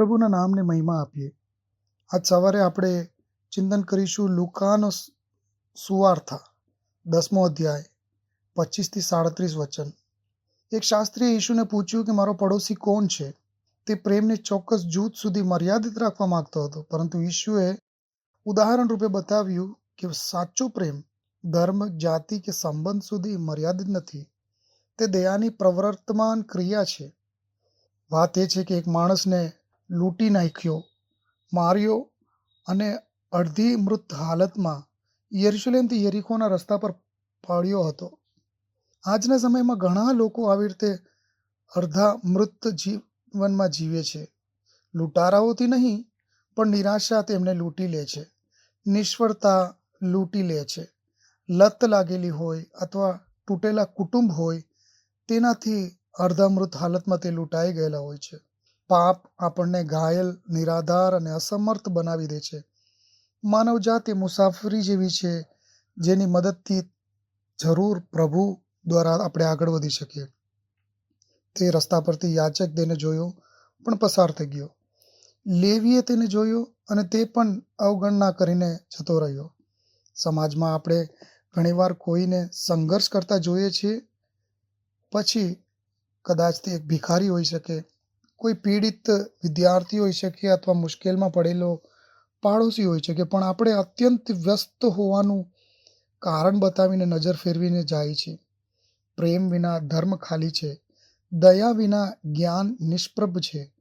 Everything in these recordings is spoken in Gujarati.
પ્રભુના નામને મહિમા આપીએ. આજ સવારે આપણે ચિંતન કરીશું લુકાનો સુવાર્તા 10મો અધ્યાય 25થી 37 વચન. એક શાસ્ત્રીએ યીશુને પૂછ્યું કે મારો પડોશી કોણ છે. તે પ્રેમને ચોક્કસ જૂથ સુધી મર્યાદિત રાખવા માંગતો હતો, પરંતુ યીશુએ ઉદાહરણ રૂપે બતાવ્યું કે સાચો પ્રેમ ધર્મ, જાતિ કે સંબંધ સુધી મર્યાદિત નથી. તે દયાની પ્રવર્તમાન ક્રિયા છે. વાત એ છે કે એક માણસને લૂંટી નાખ્યો, માર્યો અને અડધી મૃત હાલતમાં યરુશલેમથી યરીખોના રસ્તા પર પડ્યો હતો. આજના સમયમાં ઘણા લોકો આવી રીતે અડધા મૃત જીવનમાં જીવે છે. લૂંટારાઓથી નહીં, પણ નિરાશા તેમને લૂંટી લે છે. નિષ્ફળતા લૂંટી લે છે. લત લાગેલી હોય અથવા તૂટેલા કુટુંબ હોય, તેનાથી અડધા મૃત હાલતમાં તે લૂંટાઈ ગયેલા હોય છે. પાપ આપણને ઘાયલ, નિરાધાર અને અસમર્થ બનાવી દે છે. માનવજાત એ મુસાફરી જેવી છે, જેની મદદથી જરૂર પ્રભુ દ્વારા આપણે આગળ વધી શકીએ. તે રસ્તા પરથી યાચક તેને જોયો પણ પસાર થઈ ગયો. લેવીએ તેને જોયો અને તે પણ અવગણના કરીને જતો રહ્યો. સમાજમાં આપણે ઘણીવાર કોઈને સંઘર્ષ કરતા જોઈએ છીએ. પછી કદાચ તે એક ભિખારી હોઈ શકે, કોઈ પીડિત વિદ્યાર્થી હોઈ શકે અથવા મુશ્કેલમાં પડેલો પાડોશી હોઈ શકે, પણ આપણે અત્યંત વ્યસ્ત હોવાનું કારણ બતાવીને નજર ફેરવીને જાય છે. પ્રેમ વિના ધર્મ ખાલી છે. દયા વિના જ્ઞાન નિષ્પ્રભ છે.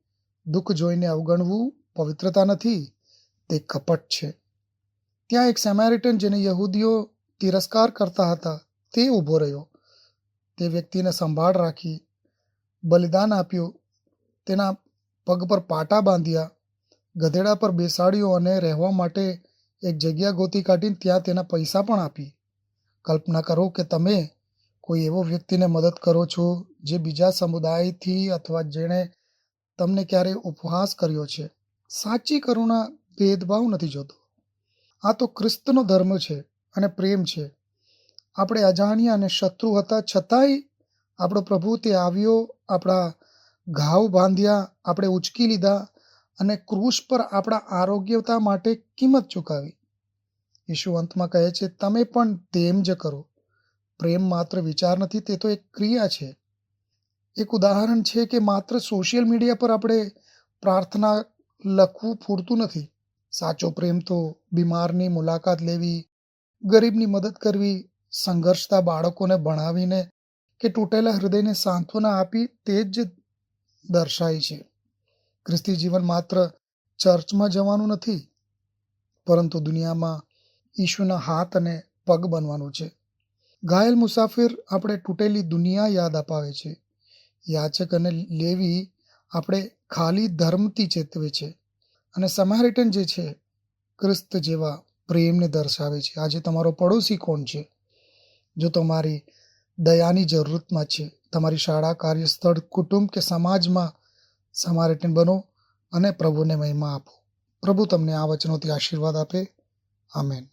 દુઃખ જોઈને અવગણવું પવિત્રતા નથી, તે કપટ છે. ત્યાં એક સેમારિટન, જેને યહૂદીઓ તિરસ્કાર કરતા હતા, તે ઊભો રહ્યો. તે વ્યક્તિને સંભાળ રાખી, બલિદાન આપ્યું, તેના પગ પર પાટા બાંધ્યા, ગધેડા પર બેસાડ્યો અને રહેવા માટે એક જગ્યા ગોતી કાઢીને ત્યાં તેના પૈસા પણ આપી. કલ્પના કરો કે તમે કોઈ એવો વ્યક્તિને મદદ કરો છો જે બીજા સમુદાયથી અથવા જેણે તમને ક્યારેય ઉપહાસ કર્યો છે. સાચી કરુણા ભેદભાવ નથી જોતો. આ તો ખ્રિસ્તનો ધર્મ છે અને પ્રેમ છે. આપણે અજાણ્યા અને શત્રુ હતા, છતાંય આપણો પ્રભુ તે આવ્યો, આપણા ઘાવ બાંધ્યા, આપણે ઉચકી લીધા અને ક્રૂસ પર આપણા આરોગ્યતા માટે કિંમત ચૂકવી. યીશુ અંતમાં કહે છે, તમે પણ તેમ જ કરો. પ્રેમ માત્ર વિચાર નથી, તે તો એક ક્રિયા છે. એક ઉદાહરણ છે કે માત્ર સોશિયલ મીડિયા પર આપણે પ્રાર્થના લખવું પૂરતું નથી. સાચો પ્રેમ તો બીમારની મુલાકાત લેવી, ગરીબની મદદ કરવી, સંઘર્ષતા બાળકોને ભણાવીને કે તૂટેલા હૃદયને સાંત્વના આપી, તે જ દર્શાય છે. ખ્રિસ્તી જીવન માત્ર ચર્ચમાં જવાનું નથી, પરંતુ દુનિયામાં ઈશુના હાથ અને પગ બનવાનું છે. ઘાયલ મુસાફિર આપણે તૂટેલી દુનિયા યાદ અપાવે છે. યાચક અને લેવી આપણે ખાલી ધર્મથી ચેતવે છે. અને સમારિટન જે છે, ક્રિસ્ત જેવા પ્રેમને દર્શાવે છે. આજે તમારો પડોશી કોણ છે? જો તમારી દયાની જરૂરતમાં છે, તમારી શાળા, કાર્યસ્થળ, કુટુંબ કે સમાજમાં સમારિટન બનો અને પ્રભુને મહિમા આપો. પ્રભુ તમને આ વચનોથી આશીર્વાદ આપે. આમેન.